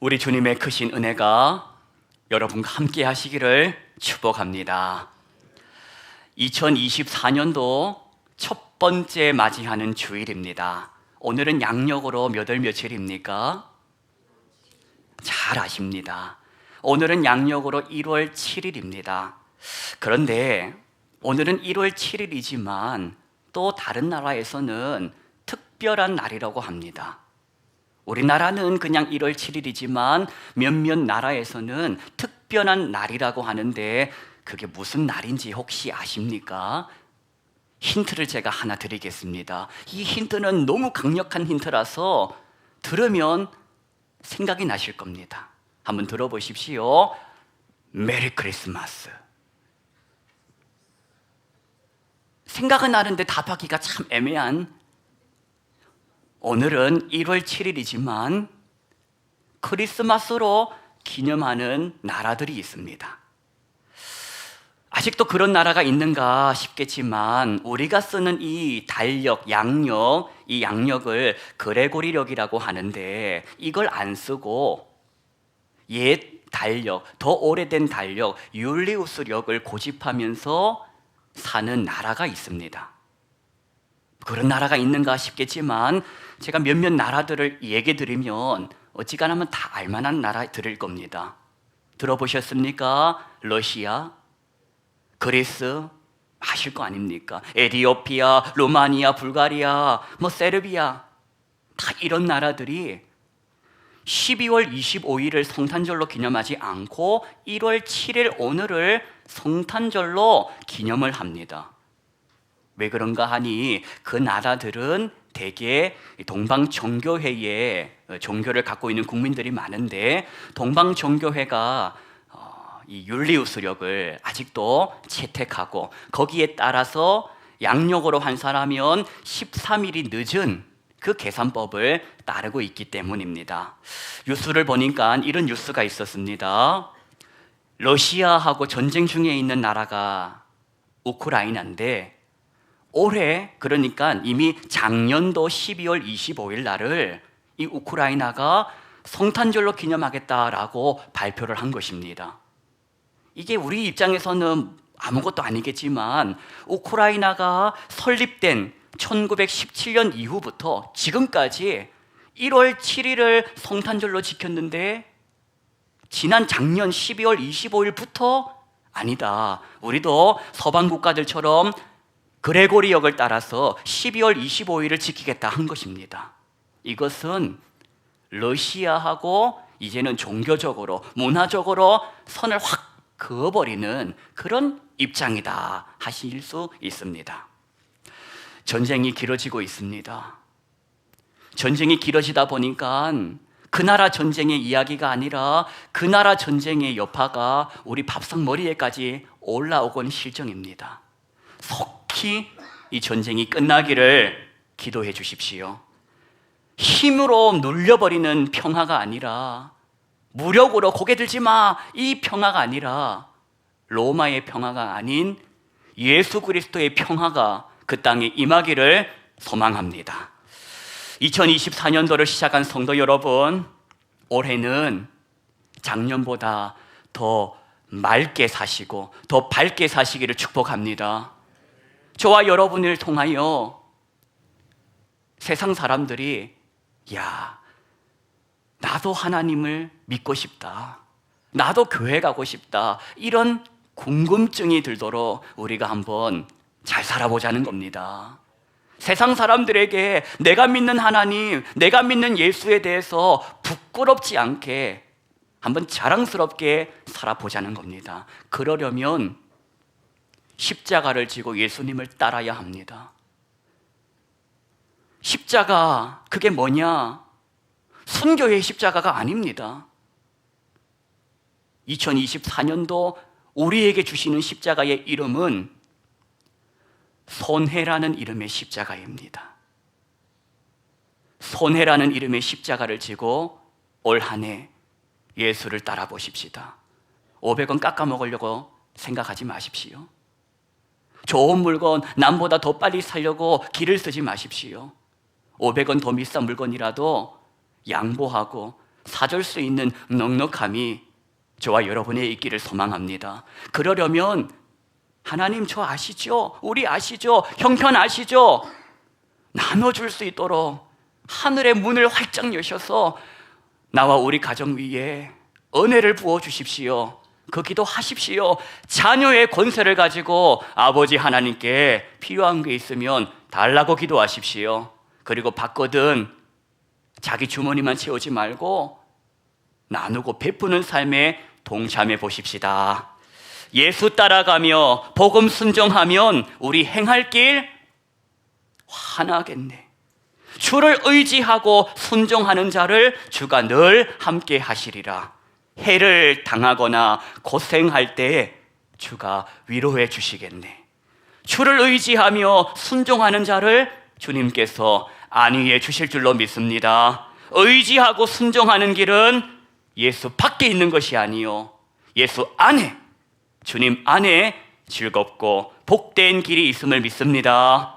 우리 주님의 크신 은혜가 여러분과 함께 하시기를 축복합니다. 2024년도 첫 번째 맞이하는 주일입니다. 오늘은 양력으로 몇 월 며칠입니까? 잘 아십니다. 오늘은 양력으로 1월 7일입니다. 그런데 오늘은 1월 7일이지만 또 다른 나라에서는 특별한 날이라고 합니다. 우리나라는 그냥 1월 7일이지만 몇몇 나라에서는 특별한 날이라고 하는데 그게 무슨 날인지 혹시 아십니까? 힌트를 제가 하나 드리겠습니다. 이 힌트는 너무 강력한 힌트라서 들으면 생각이 나실 겁니다. 한번 들어보십시오. 메리 크리스마스. 생각은 나는데 답하기가 참 애매한, 오늘은 1월 7일이지만 크리스마스로 기념하는 나라들이 있습니다. 아직도 그런 나라가 있는가 싶겠지만 우리가 쓰는 이 달력, 양력, 이 양력을 그레고리력이라고 하는데 이걸 안 쓰고 옛 달력, 더 오래된 달력, 율리우스력을 고집하면서 사는 나라가 있습니다. 그런 나라가 있는가 싶겠지만 제가 몇몇 나라들을 얘기 드리면 어지간하면 다 알만한 나라들일 겁니다. 들어보셨습니까? 러시아, 그리스, 아실 거 아닙니까? 에티오피아, 루마니아, 불가리아, 세르비아, 다 이런 나라들이 12월 25일을 성탄절로 기념하지 않고 1월 7일 오늘을 성탄절로 기념을 합니다. 왜 그런가 하니 그 나라들은 대개 동방종교회에 종교를 갖고 있는 국민들이 많은데 동방종교회가 이 율리우스력을 아직도 채택하고 거기에 따라서 양력으로 환산하면 13일이 늦은 그 계산법을 따르고 있기 때문입니다. 뉴스를 보니까 이런 뉴스가 있었습니다. 러시아하고 전쟁 중에 있는 나라가 우크라이나인데 올해, 그러니까 이미 작년도 12월 25일 날을 이 우크라이나가 성탄절로 기념하겠다라고 발표를 한 것입니다. 이게 우리 입장에서는 아무것도 아니겠지만 우크라이나가 설립된 1917년 이후부터 지금까지 1월 7일을 성탄절로 지켰는데 지난 작년 12월 25일부터 아니다, 우리도 서방 국가들처럼 그레고리역을 따라서 12월 25일을 지키겠다 한 것입니다. 이것은 러시아하고 이제는 종교적으로, 문화적으로 선을 확 그어버리는 그런 입장이다 하실 수 있습니다. 전쟁이 길어지고 있습니다. 전쟁이 길어지다 보니까 그 나라 전쟁의 이야기가 아니라 그 나라 전쟁의 여파가 우리 밥상머리에까지 올라오곤 실정입니다. 속히 이 전쟁이 끝나기를 기도해 주십시오. 힘으로 눌려버리는 평화가 아니라, 무력으로 고개 들지 마, 이 평화가 아니라 로마의 평화가 아닌 예수 그리스도의 평화가 그 땅에 임하기를 소망합니다. 2024년도를 시작한 성도 여러분, 올해는 작년보다 더 맑게 사시고 더 밝게 사시기를 축복합니다. 저와 여러분을 통하여 세상 사람들이 야, 나도 하나님을 믿고 싶다, 나도 교회 가고 싶다, 이런 궁금증이 들도록 우리가 한번 잘 살아보자는 겁니다. 세상 사람들에게 내가 믿는 하나님, 내가 믿는 예수에 대해서 부끄럽지 않게 한번 자랑스럽게 살아보자는 겁니다. 그러려면 십자가를 지고 예수님을 따라야 합니다. 십자가, 그게 뭐냐? 순교의 십자가가 아닙니다. 2024년도 우리에게 주시는 십자가의 이름은 손해라는 이름의 십자가입니다. 손해라는 이름의 십자가를 지고 올 한 해 예수를 따라 보십시다. 500원 깎아 먹으려고 생각하지 마십시오. 좋은 물건 남보다 더 빨리 사려고 길을 쓰지 마십시오. 500원 더 비싼 물건이라도 양보하고 사줄 수 있는 넉넉함이 저와 여러분의 있기를 소망합니다. 그러려면 하나님 저 아시죠? 우리 아시죠? 형편 아시죠? 나눠줄 수 있도록 하늘의 문을 활짝 여셔서 나와 우리 가정 위에 은혜를 부어주십시오. 그 기도하십시오. 자녀의 권세를 가지고 아버지 하나님께 필요한 게 있으면 달라고 기도하십시오. 그리고 받거든 자기 주머니만 채우지 말고 나누고 베푸는 삶에 동참해 보십시다. 예수 따라가며 복음 순종하면 우리 행할 길 환하겠네. 주를 의지하고 순종하는 자를 주가 늘 함께 하시리라. 해를 당하거나 고생할 때 주가 위로해 주시겠네. 주를 의지하며 순종하는 자를 주님께서 안위해 주실 줄로 믿습니다. 의지하고 순종하는 길은 예수 밖에 있는 것이 아니요 예수 안에, 주님 안에 즐겁고 복된 길이 있음을 믿습니다.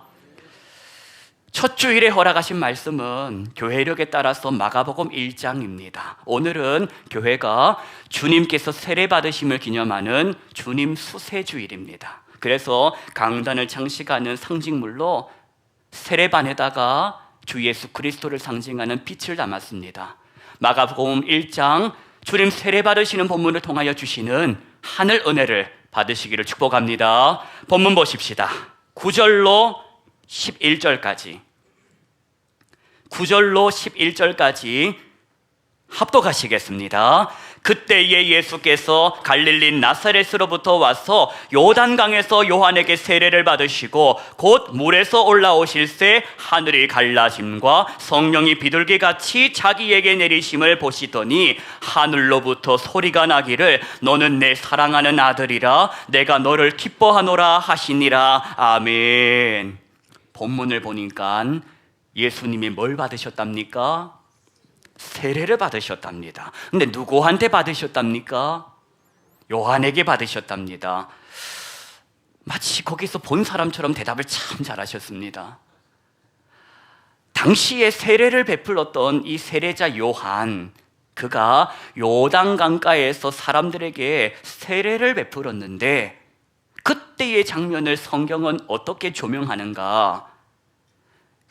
첫 주일에 허락하신 말씀은 교회력에 따라서 마가복음 1장입니다. 오늘은 교회가 주님께서 세례받으심을 기념하는 주님 수세주일입니다. 그래서 강단을 장식하는 상징물로 세례반에다가 주 예수 그리스도를 상징하는 빛을 담았습니다. 마가복음 1장 주님 세례받으시는 본문을 통하여 주시는 하늘 은혜를 받으시기를 축복합니다. 본문 보십시다. 9절로 11절까지 9절로 11절까지 합독하시겠습니다. 그때에 예수께서 갈릴리 나사렛으로부터 와서 요단강에서 요한에게 세례를 받으시고 곧 물에서 올라오실새 하늘이 갈라짐과 성령이 비둘기같이 자기에게 내리심을 보시더니 하늘로부터 소리가 나기를 너는 내 사랑하는 아들이라 내가 너를 기뻐하노라 하시니라. 아멘. 본문을 보니까 예수님이 뭘 받으셨답니까? 세례를 받으셨답니다. 근데 누구한테 받으셨답니까? 요한에게 받으셨답니다. 마치 거기서 본 사람처럼 대답을 참 잘하셨습니다. 당시에 세례를 베풀었던 이 세례자 요한, 그가 요단 강가에서 사람들에게 세례를 베풀었는데 그때의 장면을 성경은 어떻게 조명하는가?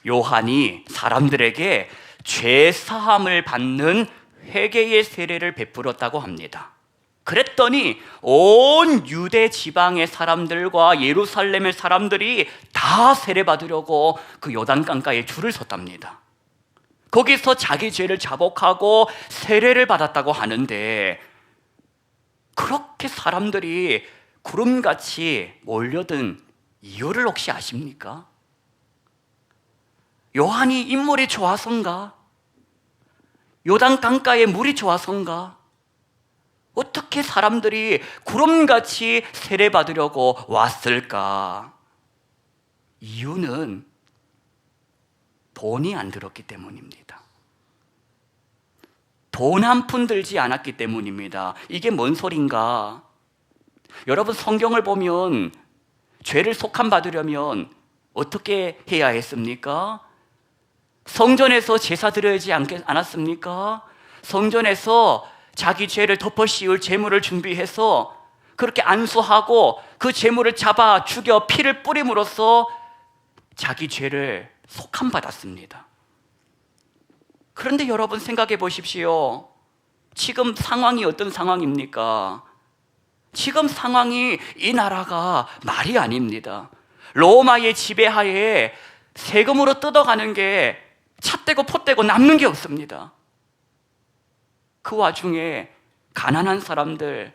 요한이 사람들에게 죄 사함을 받는 회개의 세례를 베풀었다고 합니다. 그랬더니 온 유대 지방의 사람들과 예루살렘의 사람들이 다 세례 받으려고 그 요단강가에 줄을 섰답니다. 거기서 자기 죄를 자복하고 세례를 받았다고 하는데 그렇게 사람들이 구름같이 몰려든 이유를 혹시 아십니까? 요한이 인물이 좋아서인가? 요단 강가에 물이 좋아서인가? 어떻게 사람들이 구름같이 세례받으려고 왔을까? 이유는 돈이 안 들었기 때문입니다. 돈 한 푼 들지 않았기 때문입니다. 이게 뭔 소린가? 여러분 성경을 보면 죄를 속함받으려면 어떻게 해야 했습니까? 성전에서 제사 드려야지 않았습니까? 성전에서 자기 죄를 덮어 씌울 제물을 준비해서 그렇게 안수하고 그 제물을 잡아 죽여 피를 뿌림으로써 자기 죄를 속함받았습니다. 그런데 여러분 생각해 보십시오. 지금 상황이 어떤 상황입니까? 지금 상황이 이 나라가 말이 아닙니다. 로마의 지배하에 세금으로 뜯어가는 게 찻대고 포대고 남는 게 없습니다. 그 와중에 가난한 사람들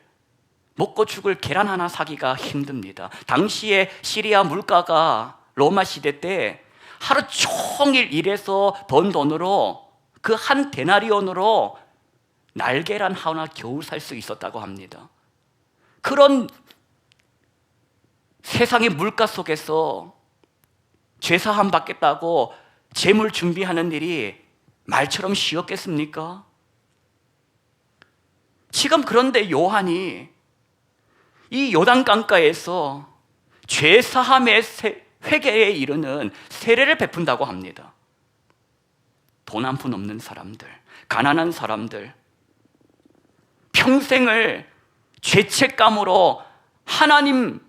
먹고 죽을 계란 하나 사기가 힘듭니다. 당시에 시리아 물가가 로마 시대 때 하루 종일 일해서 번 돈으로 그 한 데나리온으로 날계란 하나 겨우 살 수 있었다고 합니다. 그런 세상의 물가 속에서 죄사함 받겠다고 재물 준비하는 일이 말처럼 쉬웠겠습니까? 지금 그런데 요한이 이 요단강가에서 죄사함의 회개에 이르는 세례를 베푼다고 합니다. 돈 한 푼 없는 사람들, 가난한 사람들, 평생을 죄책감으로 하나님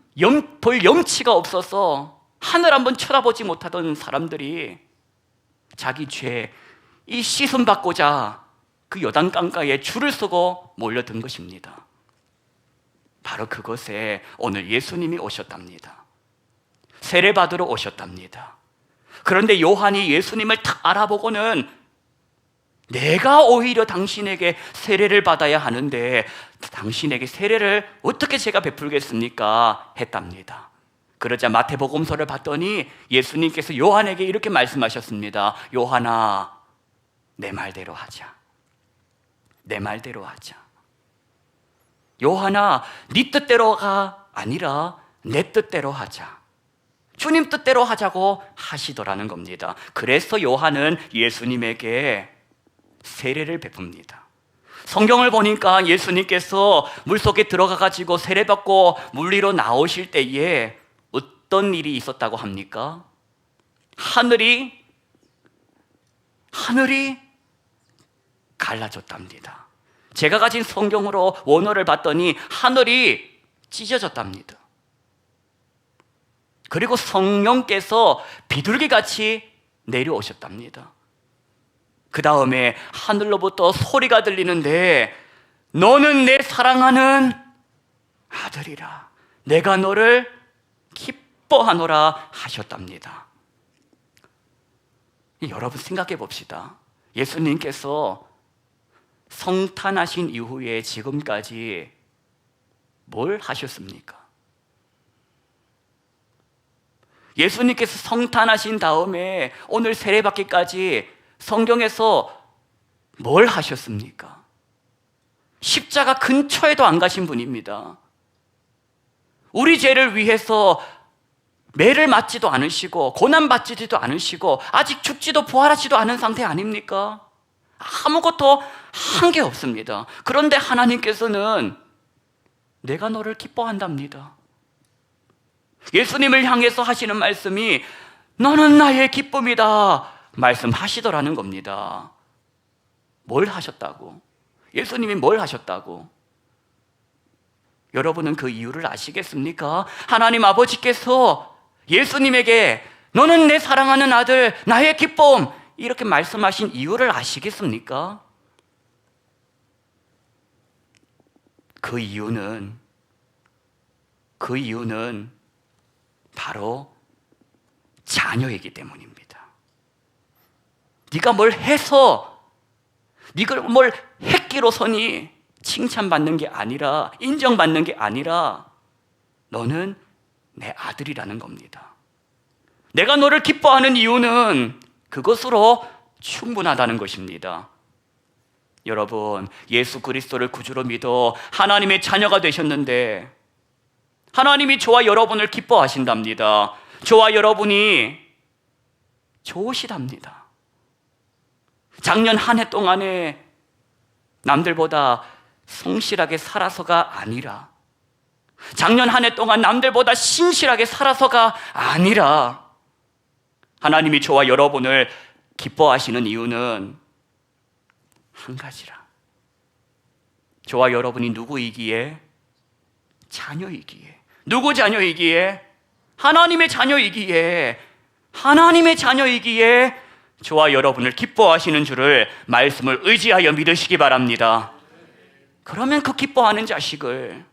볼 염치가 없어서 하늘 한번 쳐다보지 못하던 사람들이 자기 죄 이 씻음 받고자 그 요단강가에 줄을 서고 몰려든 것입니다. 바로 그것에 오늘 예수님이 오셨답니다. 세례받으러 오셨답니다. 그런데 요한이 예수님을 딱 알아보고는 내가 오히려 당신에게 세례를 받아야 하는데 당신에게 세례를 어떻게 제가 베풀겠습니까? 했답니다. 그러자 마태복음서를 봤더니 예수님께서 요한에게 이렇게 말씀하셨습니다. 요한아, 내 말대로 하자. 내 말대로 하자. 요한아, 네 뜻대로가 아니라 내 뜻대로 하자. 주님 뜻대로 하자고 하시더라는 겁니다. 그래서 요한은 예수님에게 세례를 베풉니다. 성경을 보니까 예수님께서 물속에 들어가가지고 세례받고 물 위로 나오실 때에 어떤 일이 있었다고 합니까? 하늘이 갈라졌답니다. 제가 가진 성경으로 원어를 봤더니 하늘이 찢어졌답니다. 그리고 성령께서 비둘기같이 내려오셨답니다. 그 다음에 하늘로부터 소리가 들리는데 너는 내 사랑하는 아들이라, 내가 너를 기뻐하노라 하셨답니다. 여러분 생각해 봅시다. 예수님께서 성탄하신 이후에 지금까지 뭘 하셨습니까? 예수님께서 성탄하신 다음에 오늘 세례받기까지 성경에서 뭘 하셨습니까? 십자가 근처에도 안 가신 분입니다. 우리 죄를 위해서 매를 맞지도 않으시고 고난받지도 않으시고 아직 죽지도 부활하지도 않은 상태 아닙니까? 아무것도 한 게 없습니다. 그런데 하나님께서는 내가 너를 기뻐한답니다. 예수님을 향해서 하시는 말씀이 너는 나의 기쁨이다 말씀하시더라는 겁니다. 뭘 하셨다고? 예수님이 뭘 하셨다고? 여러분은 그 이유를 아시겠습니까? 하나님 아버지께서 예수님에게 너는 내 사랑하는 아들, 나의 기쁨 이렇게 말씀하신 이유를 아시겠습니까? 그 이유는 바로 자녀이기 때문입니다. 네가 뭘 해서, 네가 뭘 했기로서니 칭찬받는 게 아니라, 인정받는 게 아니라 너는 내 아들이라는 겁니다. 내가 너를 기뻐하는 이유는 그것으로 충분하다는 것입니다. 여러분, 예수 그리스도를 구주로 믿어 하나님의 자녀가 되셨는데 하나님이 저와 여러분을 기뻐하신답니다. 저와 여러분이 좋으시답니다. 작년 한 해 동안에 남들보다 성실하게 살아서가 아니라, 작년 한 해 동안 남들보다 신실하게 살아서가 아니라 하나님이 저와 여러분을 기뻐하시는 이유는 한 가지라. 저와 여러분이 누구이기에? 자녀이기에. 누구 자녀이기에? 하나님의 자녀이기에. 하나님의 자녀이기에 저와 여러분을 기뻐하시는 줄을 말씀을 의지하여 믿으시기 바랍니다. 그러면 그 기뻐하는 자식을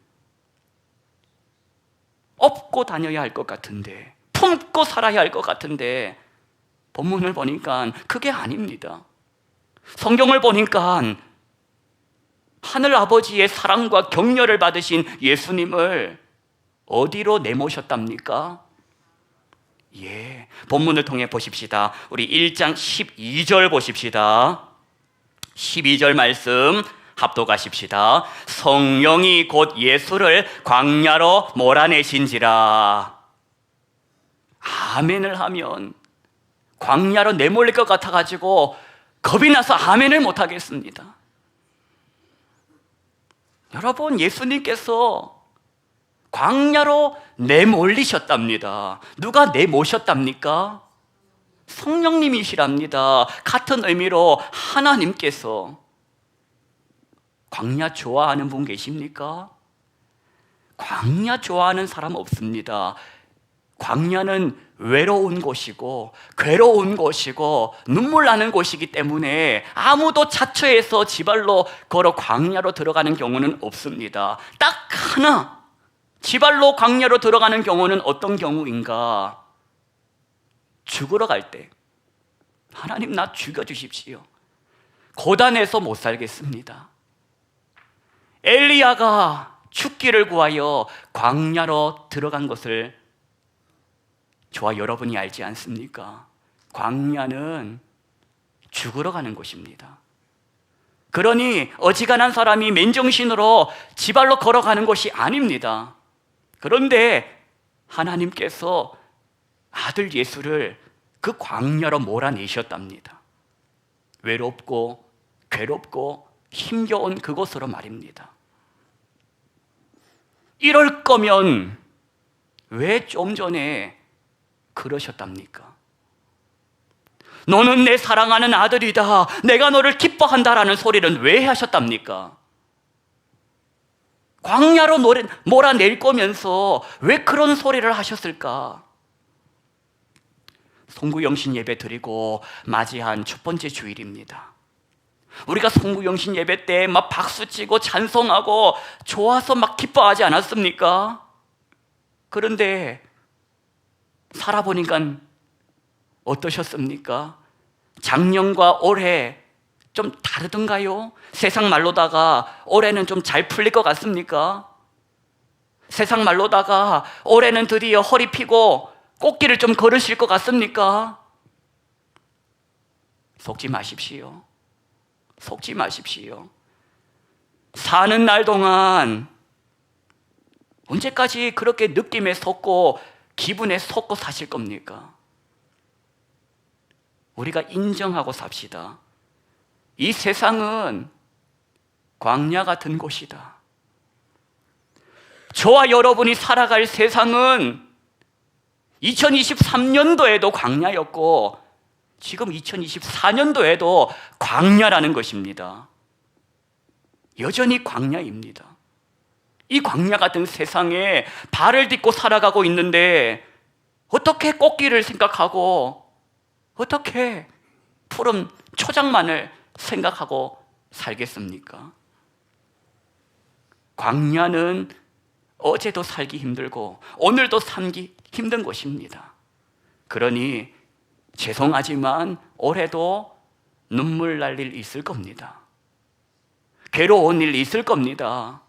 업고 다녀야 할 것 같은데, 품고 살아야 할 것 같은데 본문을 보니까 그게 아닙니다. 성경을 보니까 하늘 아버지의 사랑과 격려를 받으신 예수님을 어디로 내모셨답니까? 본문을 통해 보십시다. 우리 1장 12절 보십시다. 12절 말씀 합독하십시다. 성령이 곧 예수를 광야로 몰아내신지라. 아멘을 하면 광야로 내몰릴 것 같아가지고 겁이 나서 아멘을 못하겠습니다. 여러분, 예수님께서 광야로 내몰리셨답니다. 누가 내모셨답니까? 성령님이시랍니다. 같은 의미로 하나님께서. 광야 좋아하는 분 계십니까? 광야 좋아하는 사람 없습니다. 광야는 외로운 곳이고 괴로운 곳이고 눈물 나는 곳이기 때문에 아무도 자처해서 지발로 걸어 광야로 들어가는 경우는 없습니다. 딱 하나, 지발로 광야로 들어가는 경우는 어떤 경우인가? 죽으러 갈 때, 하나님 나 죽여주십시오. 고단해서 못 살겠습니다. 엘리야가 죽기를 구하여 광야로 들어간 것을 저와 여러분이 알지 않습니까? 광야는 죽으러 가는 곳입니다. 그러니 어지간한 사람이 맨정신으로 지발로 걸어가는 곳이 아닙니다. 그런데 하나님께서 아들 예수를 그 광야로 몰아내셨답니다. 외롭고 괴롭고 힘겨운 그곳으로 말입니다. 이럴 거면 왜 좀 전에 그러셨답니까? 너는 내 사랑하는 아들이다, 내가 너를 기뻐한다라는 소리는 왜 하셨답니까? 광야로 몰아낼 거면서 왜 그런 소리를 하셨을까? 송구영신 예배 드리고 맞이한 첫 번째 주일입니다. 우리가 송구영신 예배 때 막 박수치고 찬송하고 좋아서 막 기뻐하지 않았습니까? 그런데 살아보니까 어떠셨습니까? 작년과 올해 좀 다르던가요? 세상 말로다가 올해는 좀 잘 풀릴 것 같습니까? 세상 말로다가 올해는 드디어 허리 펴고 꽃길을 좀 걸으실 것 같습니까? 속지 마십시오. 속지 마십시오. 사는 날 동안 언제까지 그렇게 느낌에 속고 기분에 속고 사실 겁니까? 우리가 인정하고 삽시다. 이 세상은 광야 같은 곳이다. 저와 여러분이 살아갈 세상은 2023년도에도 광야였고 지금 2024년도에도 광야라는 것입니다. 여전히 광야입니다. 이 광야 같은 세상에 발을 딛고 살아가고 있는데 어떻게 꽃길을 생각하고 어떻게 푸른 초장만을 생각하고 살겠습니까? 광야는 어제도 살기 힘들고 오늘도 살기 힘든 곳입니다. 그러니 죄송하지만 올해도 눈물 날 일 있을 겁니다. 괴로운 일 있을 겁니다.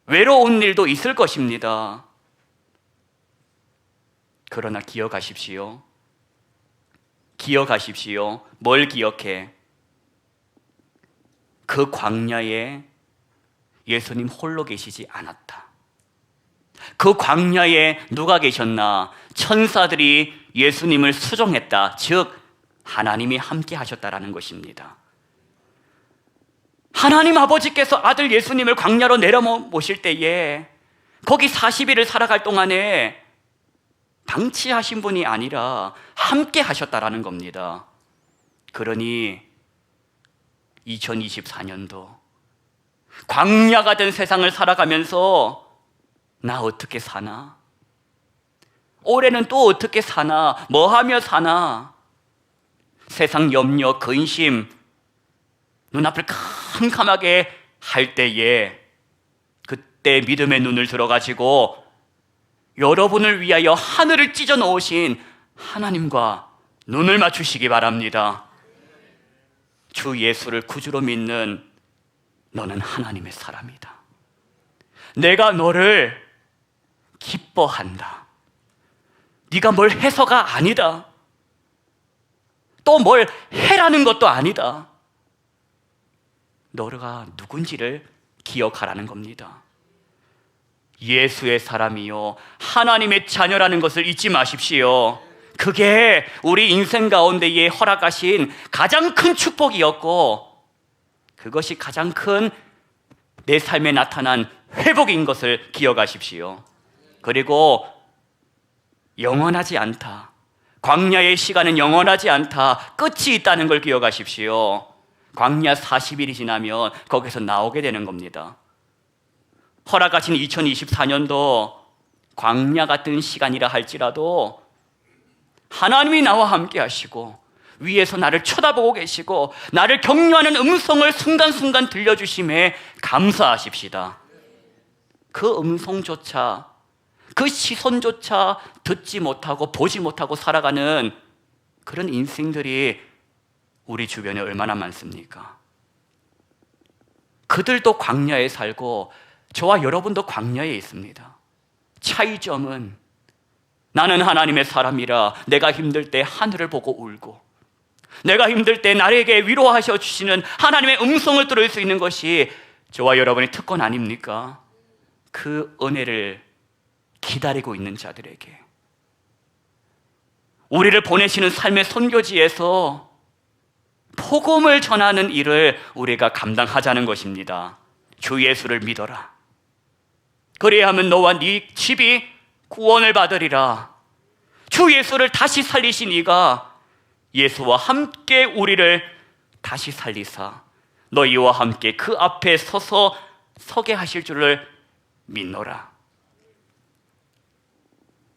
외로운 일도 있을 것입니다. 그러나 기억하십시오. 기억하십시오. 뭘 기억해? 그 광야에 예수님 홀로 계시지 않았다. 그 광야에 누가 계셨나? 천사들이 예수님을 수종했다. 즉 하나님이 함께 하셨다라는 것입니다. 하나님 아버지께서 아들 예수님을 광야로 내려모실 때에 거기 40일을 살아갈 동안에 방치하신 분이 아니라 함께 하셨다라는 겁니다. 그러니 2024년도 광야 같은 세상을 살아가면서 나 어떻게 사나? 올해는 또 어떻게 사나? 뭐 하며 사나? 세상 염려, 근심, 눈앞을 캄캄하게 할 때에 그때 믿음의 눈을 들어가지고 여러분을 위하여 하늘을 찢어 놓으신 하나님과 눈을 맞추시기 바랍니다. 주 예수를 구주로 믿는 너는 하나님의 사람이다. 내가 너를 기뻐한다. 네가 뭘 해서가 아니다. 또 뭘 해라는 것도 아니다. 너가 누군지를 기억하라는 겁니다. 예수의 사람이요 하나님의 자녀라는 것을 잊지 마십시오. 그게 우리 인생 가운데에 허락하신 가장 큰 축복이었고 그것이 가장 큰 내 삶에 나타난 회복인 것을 기억하십시오. 그리고 영원하지 않다, 광야의 시간은 영원하지 않다. 끝이 있다는 걸 기억하십시오. 광야 40일이 지나면 거기서 나오게 되는 겁니다. 허락하신 2024년도 광야 같은 시간이라 할지라도 하나님이 나와 함께 하시고 위에서 나를 쳐다보고 계시고 나를 격려하는 음성을 순간순간 들려주심에 감사하십시다. 그 음성조차, 그 시선조차 듣지 못하고 보지 못하고 살아가는 그런 인생들이 우리 주변에 얼마나 많습니까? 그들도 광야에 살고 저와 여러분도 광야에 있습니다. 차이점은 나는 하나님의 사람이라 내가 힘들 때 하늘을 보고 울고, 내가 힘들 때 나에게 위로하셔 주시는 하나님의 음성을 들을 수 있는 것이 저와 여러분의 특권 아닙니까? 그 은혜를 기다리고 있는 자들에게, 우리를 보내시는 삶의 선교지에서 복음을 전하는 일을 우리가 감당하자는 것입니다. 주 예수를 믿어라. 그래야하면 너와 네 집이 구원을 받으리라. 주 예수를 다시 살리신 이가 예수와 함께 우리를 다시 살리사 너희와 함께 그 앞에 서서 서게 하실 줄을 믿노라.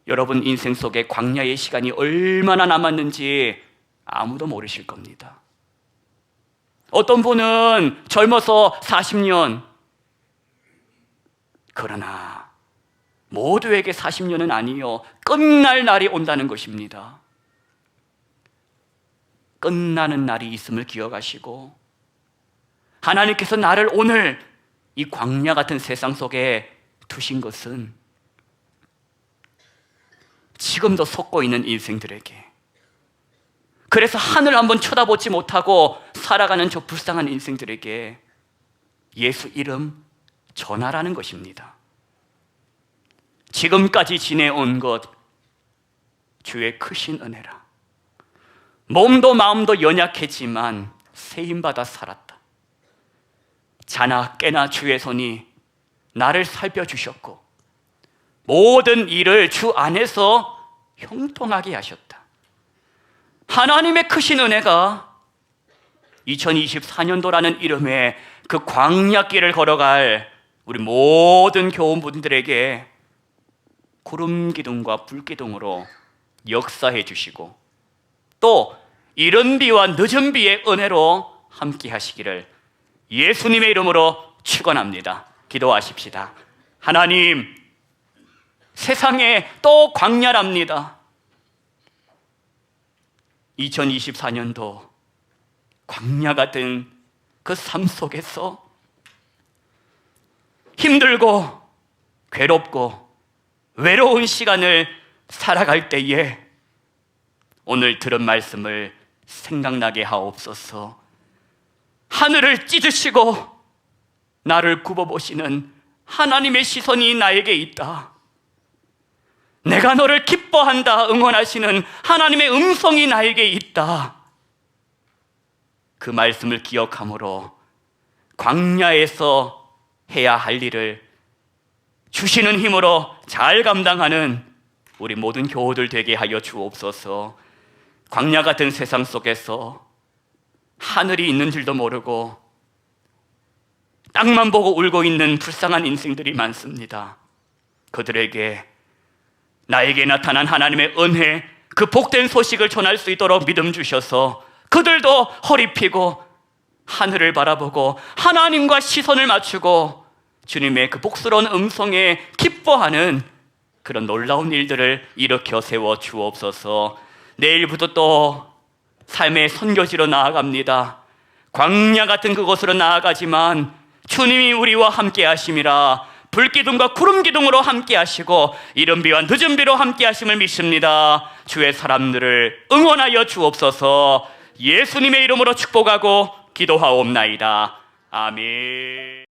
여러분 인생 속에 광야의 시간이 얼마나 남았는지 아무도 모르실 겁니다. 어떤 분은 젊어서 40년, 그러나 모두에게 40년은 아니요, 끝날 날이 온다는 것입니다. 끝나는 날이 있음을 기억하시고 하나님께서 나를 오늘 이 광야 같은 세상 속에 두신 것은 지금도 속고 있는 인생들에게, 그래서 하늘 한번 쳐다보지 못하고 살아가는 저 불쌍한 인생들에게 예수 이름 전하라는 것입니다. 지금까지 지내온 것 주의 크신 은혜라. 몸도 마음도 연약했지만 세임받아 살았다. 자나 깨나 주의 손이 나를 살펴주셨고 모든 일을 주 안에서 형통하게 하셨다. 하나님의 크신 은혜가 2024년도라는 이름의 그 광야길을 걸어갈 우리 모든 교우분들에게 구름기둥과 불기둥으로 역사해 주시고 또 이른 비와 늦은 비의 은혜로 함께 하시기를 예수님의 이름으로 축원합니다. 기도하십시다. 하나님, 세상에 또 광야랍니다. 2024년도 광야 같은 그 삶 속에서 힘들고 괴롭고 외로운 시간을 살아갈 때에 오늘 들은 말씀을 생각나게 하옵소서. 하늘을 찢으시고 나를 굽어보시는 하나님의 시선이 나에게 있다. 내가 너를 기뻐한다 응원하시는 하나님의 음성이 나에게 있다. 그 말씀을 기억함으로 광야에서 해야 할 일을 주시는 힘으로 잘 감당하는 우리 모든 교우들 되게 하여 주옵소서. 광야 같은 세상 속에서 하늘이 있는 줄도 모르고 땅만 보고 울고 있는 불쌍한 인생들이 많습니다. 그들에게 나에게 나타난 하나님의 은혜, 그 복된 소식을 전할 수 있도록 믿음 주셔서 그들도 허리 펴고 하늘을 바라보고 하나님과 시선을 맞추고 주님의 그 복스러운 음성에 기뻐하는 그런 놀라운 일들을 일으켜 세워 주옵소서. 내일부터 또 삶의 선교지로 나아갑니다. 광야 같은 그곳으로 나아가지만 주님이 우리와 함께 하심이라. 불기둥과 구름기둥으로 함께 하시고 이른 비와 늦은 비로 함께 하심을 믿습니다. 주의 사람들을 응원하여 주옵소서. 예수님의 이름으로 축복하고 기도하옵나이다. 아멘.